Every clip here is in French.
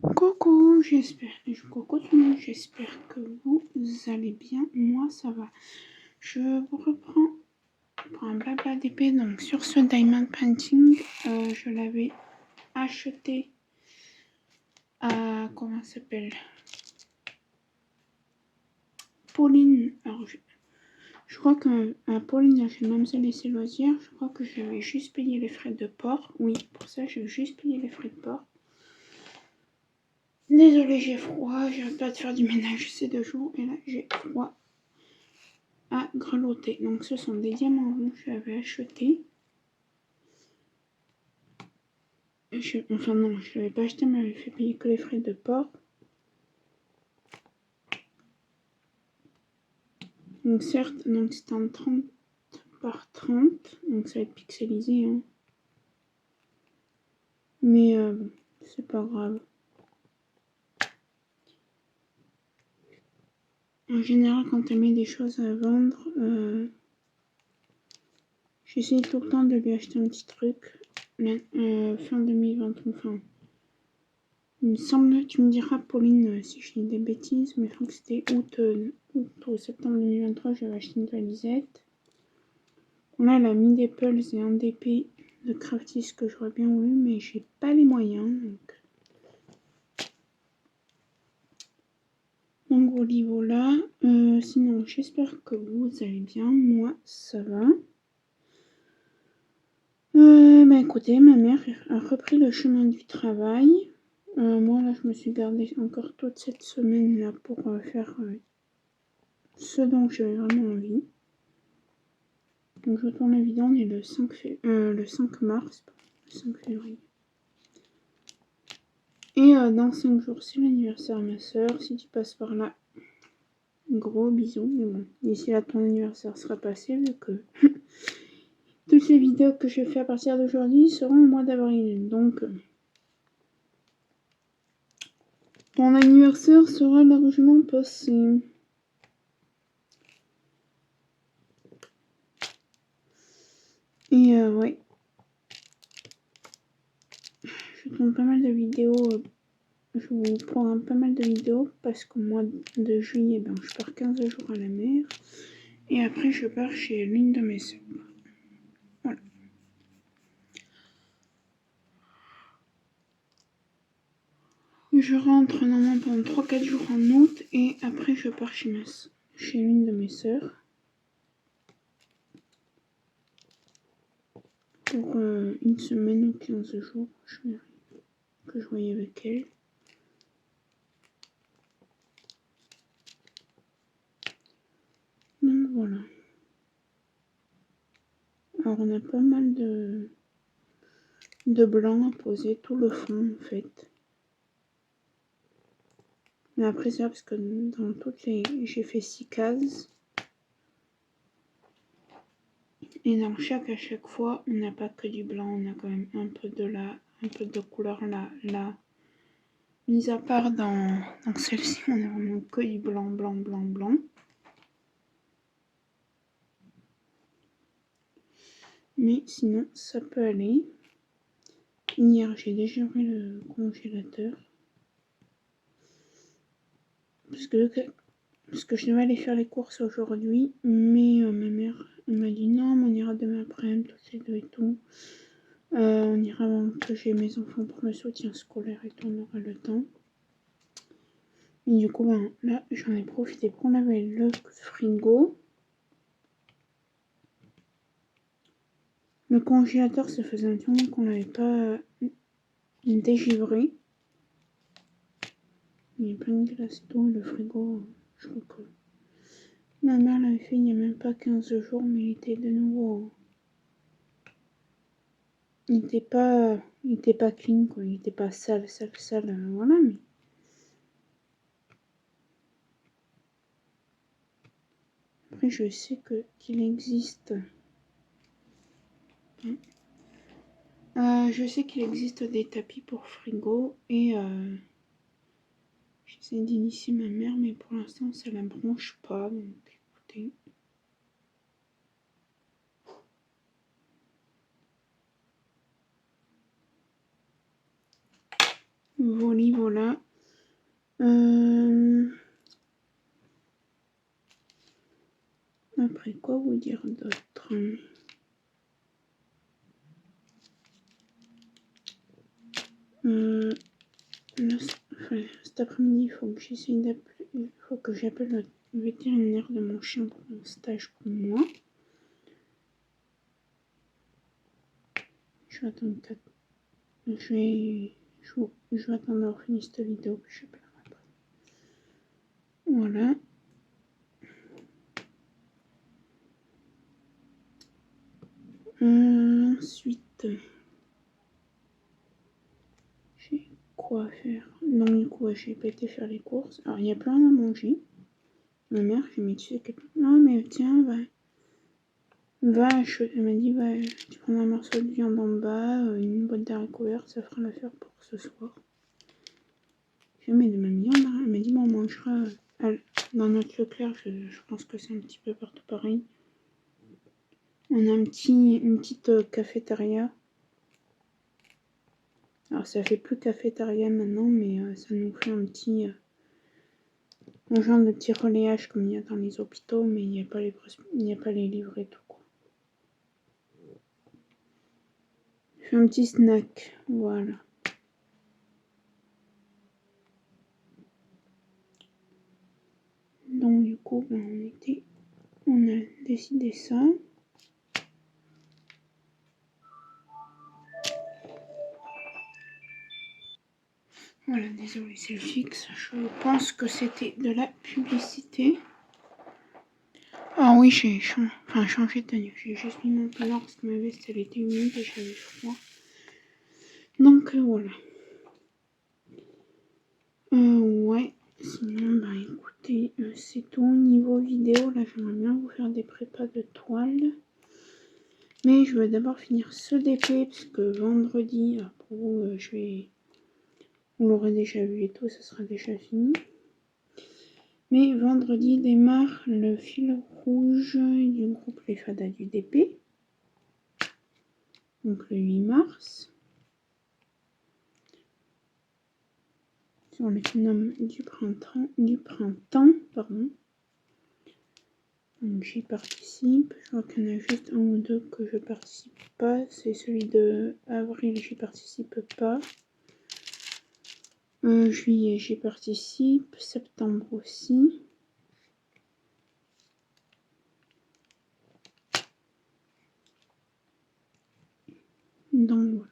Coucou, coucou tout le monde, j'espère que vous allez bien. Moi, ça va. Je vous reprends pour un blabla d'épée. Donc, sur ce Diamond Painting, je l'avais acheté à, comment ça s'appelle, Pauline. Alors, je crois que Pauline, j'ai même laissé loisir. Je crois que j'avais juste payé les frais de port. Oui, pour ça, j'ai juste payé les frais de port. Désolée, j'ai froid, j'arrête pas de faire du ménage ces 2 jours et là j'ai froid à grelotter. Donc ce sont des diamants rouges que j'avais achetés. Enfin non, je l'avais pas acheté, mais j'avais fait payer que les frais de port. Donc certes, donc c'est en 30 par 30, donc ça va être pixelisé, hein. Mais c'est pas grave. En général, quand tu mets des choses à vendre, j'essaie tout le temps de lui acheter un petit truc. Fin 2023, enfin, il me semble, tu me diras Pauline si je dis des bêtises, mais je crois que c'était août ou septembre 2023, j'avais acheté une valisette. Là, la Mid-Apple, c'est un DP de Craftis que j'aurais bien voulu, mais j'ai pas les moyens. Donc au niveau là, sinon j'espère que vous allez bien, moi ça va. Écoutez, ma mère a repris le chemin du travail. Moi là je me suis gardée encore toute cette semaine là pour faire ce dont j'avais vraiment envie. Donc je tourne la vidéo, on est le 5 mars, le 5 février. Et dans 5 jours, c'est l'anniversaire de ma soeur. Si tu passes par là, gros bisous. Mais bon, d'ici là, ton anniversaire sera passé, vu que toutes les vidéos que je fais à partir d'aujourd'hui seront au mois d'avril. Donc, ton anniversaire sera largement passé. Et ouais. Je tourne pas mal de vidéos. Je vous prends pas mal de vidéos parce qu'au mois de juillet, je pars 15 jours à la mer. Et après, je pars chez l'une de mes soeurs. Voilà. Je rentre normalement pendant 3-4 jours en août et après je pars chez l'une de mes sœurs pour une semaine ou 15 jours que je voyais avec elle. Donc voilà. Alors on a pas mal de blanc à poser, tout le fond en fait. Mais après ça, parce que dans toutes les... j'ai fait 6 cases. Et dans à chaque fois, on n'a pas que du blanc, on a quand même un peu de couleur là. Mis à part dans celle-ci, on a vraiment que du blanc, blanc, blanc, blanc. Mais sinon, ça peut aller. Hier, j'ai déjà ouvert le congélateur. Parce que je devais aller faire les courses aujourd'hui. Mais ma mère m'a dit non, mais on ira demain après-midi, toutes les deux et tout. On ira avant que j'ai mes enfants pour le soutien scolaire et tout, on aura le temps. Et du coup, là, j'en ai profité pour laver le frigo. Le congélateur, ça faisait un petit moment qu'on l'avait pas dégivré. Il y a plein de glace et tout. Le frigo, je crois que ma mère l'avait fait il n'y a même pas 15 jours, mais il était de nouveau. Il était pas clean, quoi. Il était pas sale, voilà, mais. Après, je sais qu'il existe. Je sais qu'il existe des tapis pour frigo et j'essaie d'initier ma mère, mais pour l'instant ça la branche pas, donc écoutez. Voilà. Après, quoi vous dire d'autre? Cet après-midi, il faut que j'appelle le vétérinaire de mon chien pour mon stage pour moi. Je vais attendre d'avoir fini cette vidéo puis j'appellerai après. Voilà. Ensuite, j'ai quoi faire? Non, du coup, j'ai pas été faire les courses. Alors, il y a plein à manger. Ma mère, j'ai mis, tu sais que... Non, mais tiens, elle m'a dit, tu prends un morceau de viande en bas, une boîte d'haricots verts, ça fera l'affaire pour ce soir. Je mets de ma viande, hein. Elle m'a dit, bon, on mangera dans notre Leclerc, je pense que c'est un petit peu partout pareil. On a une petite cafétéria. Alors ça fait plus cafétéria maintenant, mais ça nous fait un genre de petit relayage comme il y a dans les hôpitaux, mais il n'y a pas les livres et tout, quoi. Je fais un petit snack, voilà. Donc du coup, on a décidé ça. Voilà, désolé, c'est le fixe. Je pense que c'était de la publicité. Ah oui, j'ai changé de tenue. J'ai juste mis mon peignoir parce que ma veste elle était humide et j'avais froid. Donc voilà. Ouais. Sinon, écoutez, c'est tout. Niveau vidéo, là, j'aimerais bien vous faire des prépas de toile. Mais je veux d'abord finir ce DP parce que vendredi, pour vous, vous l'aurez déjà vu et tout, ça sera déjà fini. Mais vendredi démarre le fil rouge du groupe Les Fadas du DP. Donc le 8 mars. Sur les phénomènes du printemps, pardon. Donc j'y participe. Je vois qu'il y en a juste un ou deux que je participe pas. C'est celui de avril, j'y participe pas. Juillet, j'y participe. Septembre aussi. Donc voilà.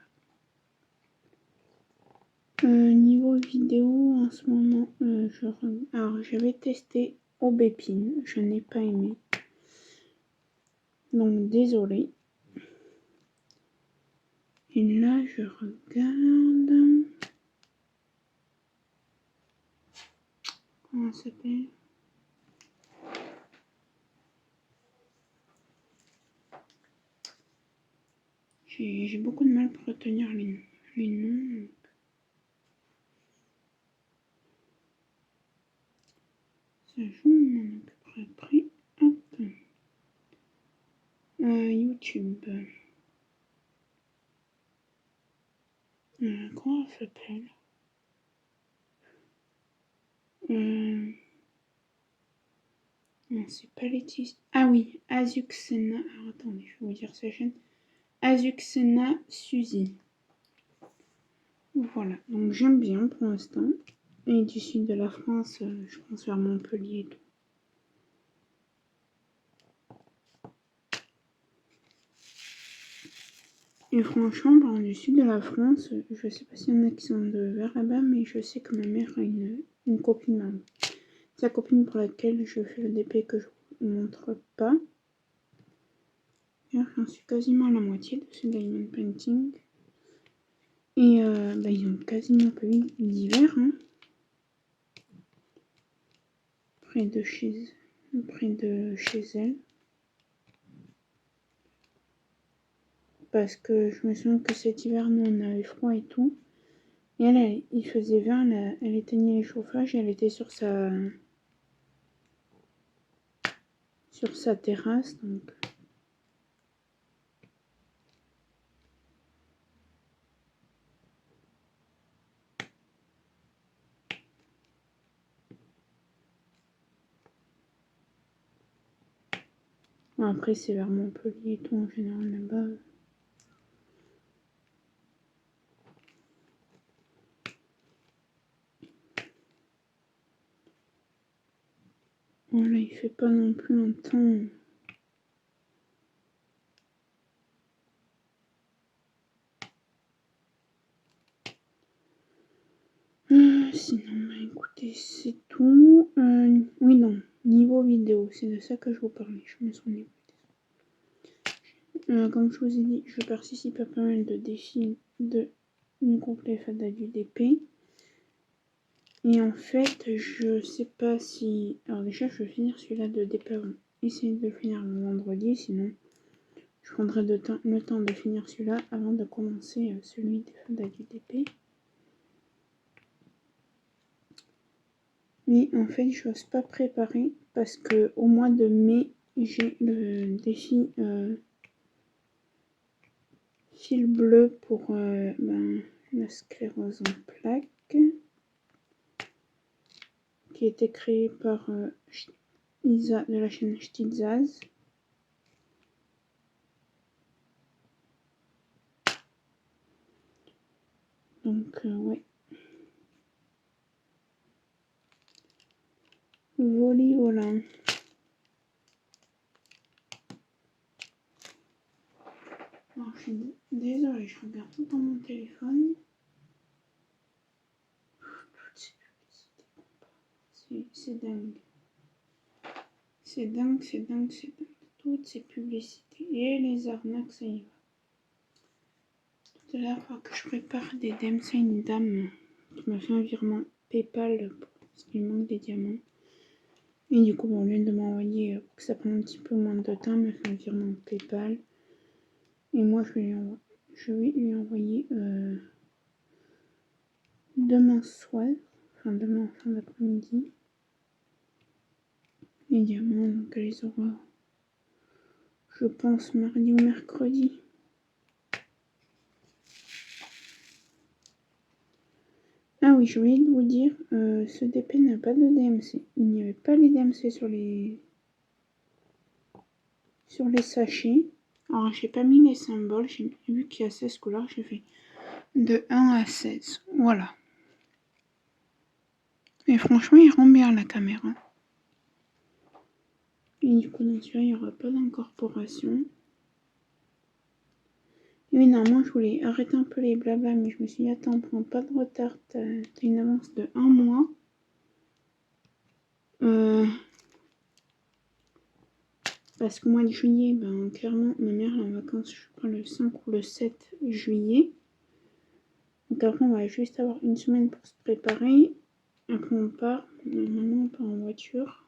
Niveau vidéo, en ce moment, alors j'avais testé Aubépine, je n'ai pas aimé. Donc désolé. Et là, je regarde. Comment ça s'appelle? J'ai beaucoup de mal pour retenir les noms. Ça joue, on en occupera après. Hop. YouTube. Comment ça s'appelle? Non, c'est pas Laetitia. Ah oui, Azuxena. Alors attendez, je vais vous dire sa chaîne. Azuxena Suzy. Voilà, donc j'aime bien pour l'instant. Et du sud de la France, je pense vers Montpellier et tout. Et franchement, du sud de la France, je sais pas s'il y en a qui sont de vers là-bas, mais je sais que ma mère a une copine, sa copine pour laquelle je fais le DP que je vous montre pas. J'en suis quasiment à la moitié de ce diamond painting. Et ils ont quasiment pas eu d'hiver, hein. Près de chez elle. Parce que je me souviens que cet hiver, nous, on avait froid et tout. Et elle il faisait 20, elle éteignait les chauffages et elle était sur sa terrasse. Donc. Bon, après, c'est vers Montpellier et tout en général là-bas. Voilà, il fait pas non plus un temps. Sinon, bah, écoutez, c'est tout. Oui, non, niveau vidéo, c'est de ça que je vous parlais. Je me souviens. Comme je vous ai dit, je participe à pas mal de défis de complet Fada du DP. Et en fait, je sais pas si... Alors déjà, je vais finir celui-là de DP avant. Essayer de le finir le vendredi, sinon je prendrai le temps de finir celui-là avant de commencer celui des Fada du DP. Mais en fait, je n'ose pas préparer parce que au mois de mai, j'ai le défi fil bleu pour la sclérose en plaques, qui a été créé par Isa de la chaîne Ch'tizaz. Donc ouais. Voilà. Alors, je suis désolée, je regarde tout dans mon téléphone. C'est dingue. C'est dingue, c'est dingue, c'est dingue. Toutes ces publicités et les arnaques, ça y va. Tout à l'heure, il faut que je prépare des DMs. C'est une dame qui m'a fait un virement PayPal parce qu'il manque des diamants. Et du coup, bon, au lieu de m'envoyer, pour que ça prenne un petit peu moins de temps, elle m'a fait un virement PayPal. Et moi, je vais lui envoyer demain soir, enfin demain en fin d'après-midi, les diamants. Donc elle les aura, je pense, mardi ou mercredi. Ah oui, je voulais vous dire, ce DP n'a pas de DMC. Il n'y avait pas les DMC sur les sachets. Alors j'ai pas mis les symboles, j'ai vu qu'il y a 16 couleurs, j'ai fait de 1 à 16. Voilà. Et franchement, il rend bien la caméra. Et du coup, dans celui-là, il n'y aura pas d'incorporation. Et oui, normalement, je voulais arrêter un peu les blabla, mais je me suis dit, attends, prends pas de retard, t'as une avance de 1 mois. Parce que moi, le juillet, ben, clairement, ma mère est en vacances, je crois, le 5 ou le 7 juillet. Donc après, on va juste avoir une semaine pour se préparer. Après, on part. Normalement, on part en voiture.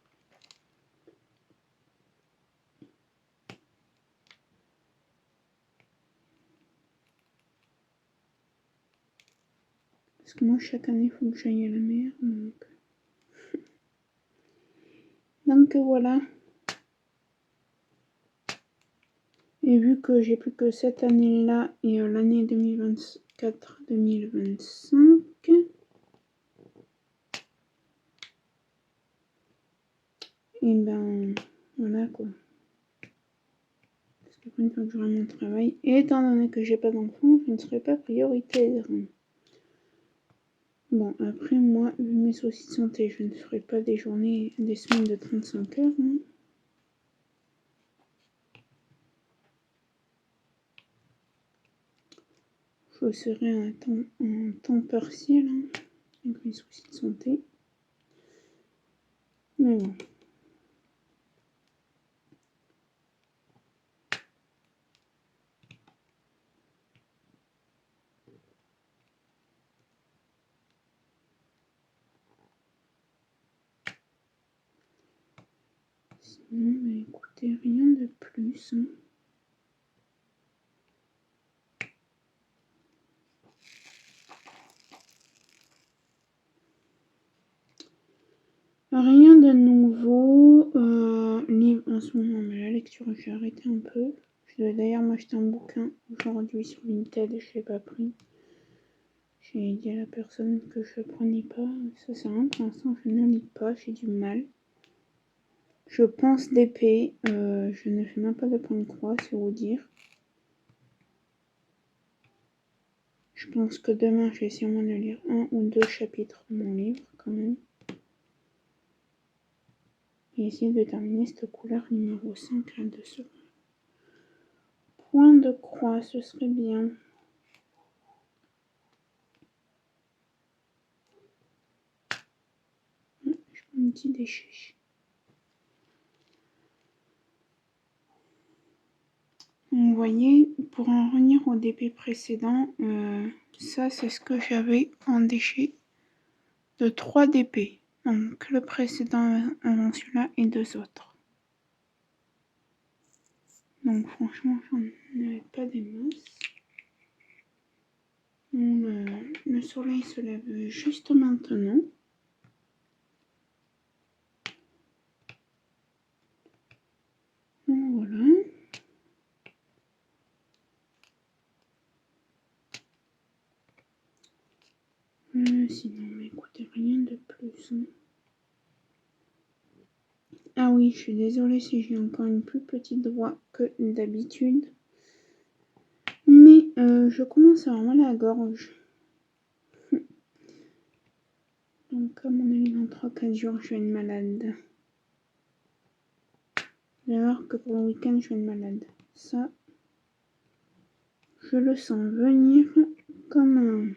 Parce que moi, chaque année, il faut que j'aille à la mer. Donc voilà. Et vu que j'ai plus que cette année-là et l'année 2024-2025, et ben voilà quoi. Parce qu'après, une fois que j'aurai mon travail, et étant donné que j'ai pas d'enfant, je ne serai pas prioritaire. Bon, après, moi, vu mes soucis de santé, je ne ferai pas des journées, des semaines de 35 heures. Hein. Je serai un temps partiel, hein, avec mes soucis de santé. Mais bon. Sinon, bah, écoutez, rien de plus. Hein. Rien de nouveau. Livre en ce moment, mais la lecture, j'ai arrêté un peu. Je devais d'ailleurs m'acheter un bouquin aujourd'hui sur Vinted, je ne l'ai pas pris. J'ai dit à la personne que je ne prenais pas. Ça sert à rien, pour l'instant, je ne lis pas, j'ai du mal. Je pense d'épée. Je ne fais même pas de point de croix, c'est vous dire. Je pense que demain, je vais sûrement de lire 1 ou 2 chapitres de mon livre, quand même. Et essayer de terminer cette couleur numéro 5 là de ce point de croix, ce serait bien. Je prends un petit déchet. Vous voyez, pour en revenir au DP précédent, ça c'est ce que j'avais en déchet de 3 DP. Donc le précédent avant celui-là et 2 autres. Donc franchement, j'en avais pas des masses. Le soleil se lève juste maintenant. Donc voilà. Sinon, écoutez, rien de plus. Hein. Ah oui, je suis désolée si j'ai encore une plus petite voix que d'habitude. Mais je commence à avoir mal à la gorge. Donc à mon avis, dans 3-4 jours, je vais être malade. Alors que pour le week-end, je vais être malade. Ça, je le sens venir comme un...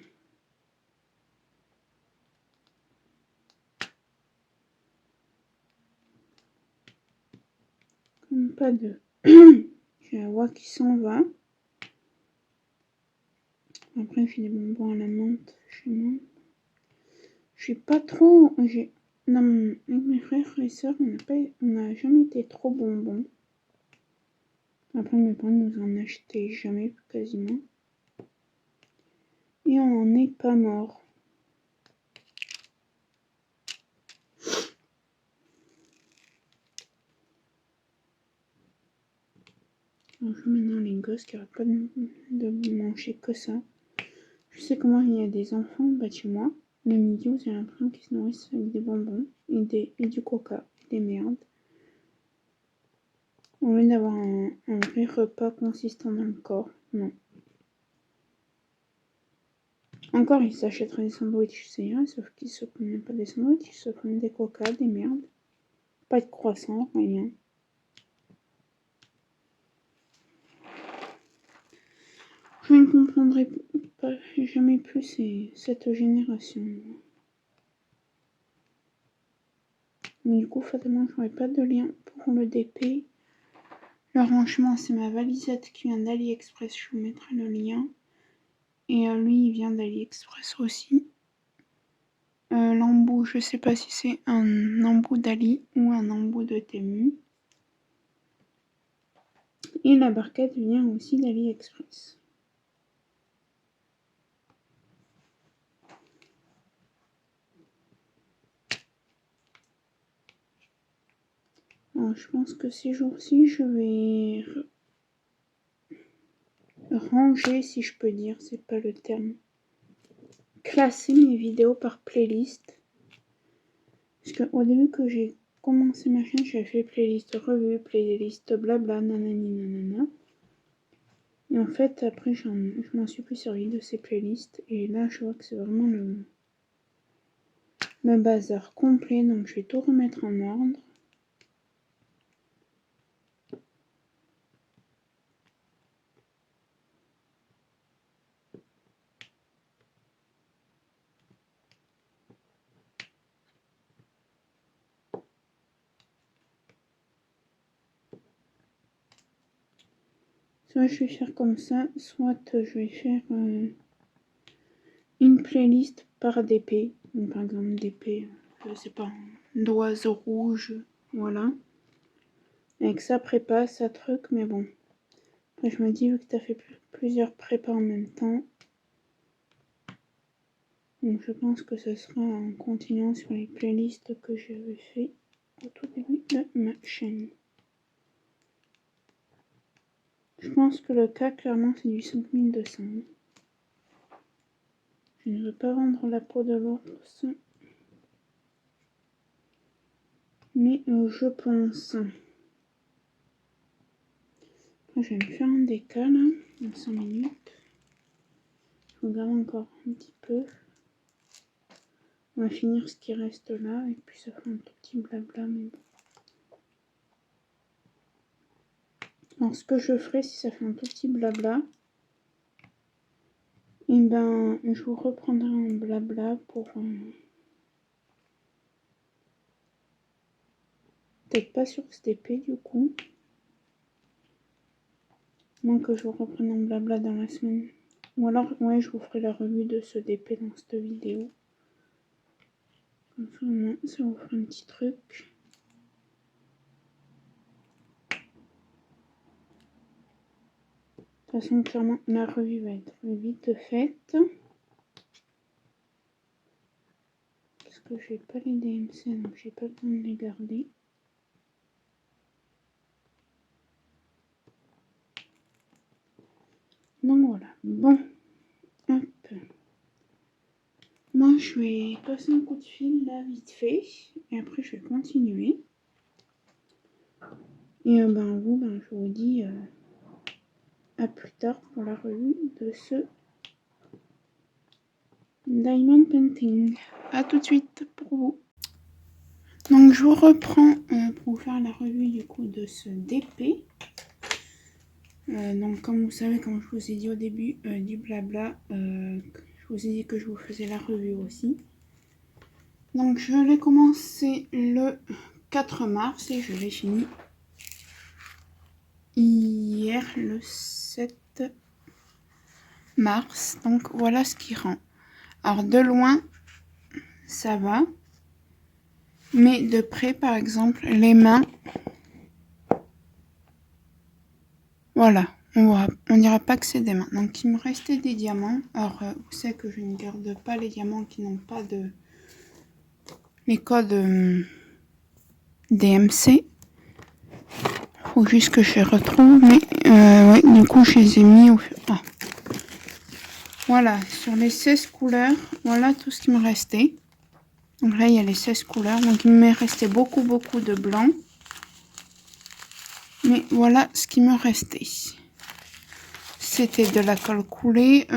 Comme pas de... J'ai la voix qui s'en va. Après, il fait des bonbons à la menthe chez moi. Je suis pas trop... Non, avec mes frères et sœurs, on n'a jamais été trop bonbons. Après, mes parents nous en achetaient jamais, quasiment. Et on n'en est pas mort. Bonjour maintenant les gosses qui n'arrêtent pas de manger que ça. Je sais comment il y a des enfants chez moi. Le midi, vous avez l'impression qu'ils se nourrissent avec des bonbons et du coca, des merdes. Au lieu d'avoir un vrai repas consistant dans le corps, non. Encore, ils s'achèteraient des sandwichs, c'est vrai, sauf qu'ils se prennent pas des sandwichs, ils se prennent des coca, des merdes. Pas de croissant, rien. Je ne comprendrai pas, jamais plus cette génération. Mais du coup, fatalement, je n'aurai pas de lien pour le DP. Le rangement, c'est ma valisette qui vient d'AliExpress. Je vous mettrai le lien. Et lui, il vient d'AliExpress aussi. L'embout, je sais pas si c'est un embout d'Ali ou un embout de Temu. Et la barquette vient aussi d'AliExpress. Alors, je pense que ces jours-ci, je vais ranger, si je peux dire, c'est pas le terme. Classer mes vidéos par playlist. Parce qu'au début que j'ai commencé ma chaîne, j'avais fait playlist revue, playlist blabla, nanani nanana. Et en fait, après, je m'en suis plus servi de ces playlists. Et là, je vois que c'est vraiment le bazar complet. Donc, je vais tout remettre en ordre. Soit je vais faire comme ça, soit je vais faire une playlist par DP. Donc, par exemple, DP, je sais pas, d'oiseau rouge, voilà. Avec ça prépa, ça truc, mais bon. Après, je me dis, vu que tu as fait plusieurs prépas en même temps, donc je pense que ce sera en continuant sur les playlists que j'avais fait au tout début de ma chaîne. Je pense que le cas, clairement, c'est du 5200. Je ne veux pas vendre la peau de l'ours. Mais je pense... Après, je vais me faire un décal là, en 5 minutes. Je regarde encore un petit peu. On va finir ce qui reste là et puis ça fait un tout petit blabla, mais bon. Alors ce que je ferai si ça fait un tout petit blabla, et ben je vous reprendrai un blabla pour peut-être pas sur cette épée du coup. Moins que je vous reprenne un blabla dans la semaine. Ou alors ouais je vous ferai la revue de ce DP dans cette vidéo. Comme ça, au moins, ça vous fera un petit truc. De toute façon, clairement, la revue va être vite faite. Parce que j'ai pas les DMC, donc j'ai pas le temps de les garder. Donc voilà. Bon. Hop. Moi, je vais passer un coup de fil là, vite fait. Et après, je vais continuer. Et je vous dis à plus tard pour la revue de ce Diamond Painting. A tout de suite pour vous. Donc je vous reprends pour vous faire la revue du coup de ce DP. Donc comme vous savez, comme je vous ai dit au début du blabla, je vous ai dit que je vous faisais la revue aussi. Donc je l'ai commencé le 4 mars et je l'ai fini hier le 7 mars. Donc voilà ce qui rend. Alors de loin ça va, mais de près par exemple les mains, voilà, on dira pas que c'est des mains. Donc il me restait des diamants. Alors vous savez que je ne garde pas les diamants qui n'ont pas de les codes DMC. Faut juste que je les retrouve, mais ouais, du coup je les ai mis au voilà, sur les 16 couleurs, voilà tout ce qui me restait. Donc là il y a les 16 couleurs, donc il me restait beaucoup de blanc. Mais voilà ce qui me restait. C'était de la colle coulée.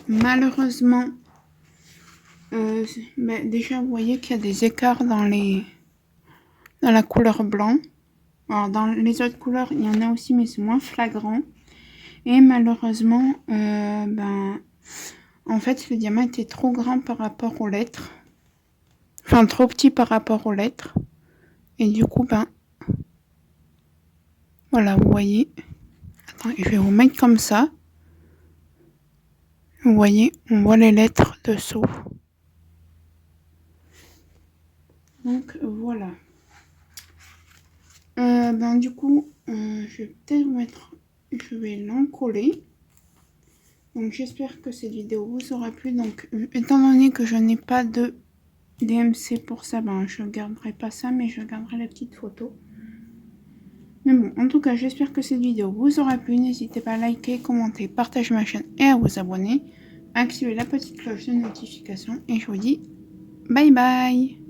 Malheureusement, déjà vous voyez qu'il y a des écarts dans la couleur blanc. Alors dans les autres couleurs, il y en a aussi, mais c'est moins flagrant. Et malheureusement, en fait, le diamant était trop grand par rapport aux lettres. Enfin, trop petit par rapport aux lettres. Et du coup, voilà, vous voyez. Attends, je vais vous mettre comme ça. Vous voyez, on voit les lettres dessous. Donc, voilà. Du coup, je vais peut-être mettre... Je vais l'encoller. Donc, j'espère que cette vidéo vous aura plu. Donc, étant donné que je n'ai pas de DMC pour ça, je ne garderai pas ça, mais je garderai la petite photo. Mais bon, en tout cas, j'espère que cette vidéo vous aura plu. N'hésitez pas à liker, commenter, partager ma chaîne et à vous abonner. Activez la petite cloche de notification. Et je vous dis bye bye!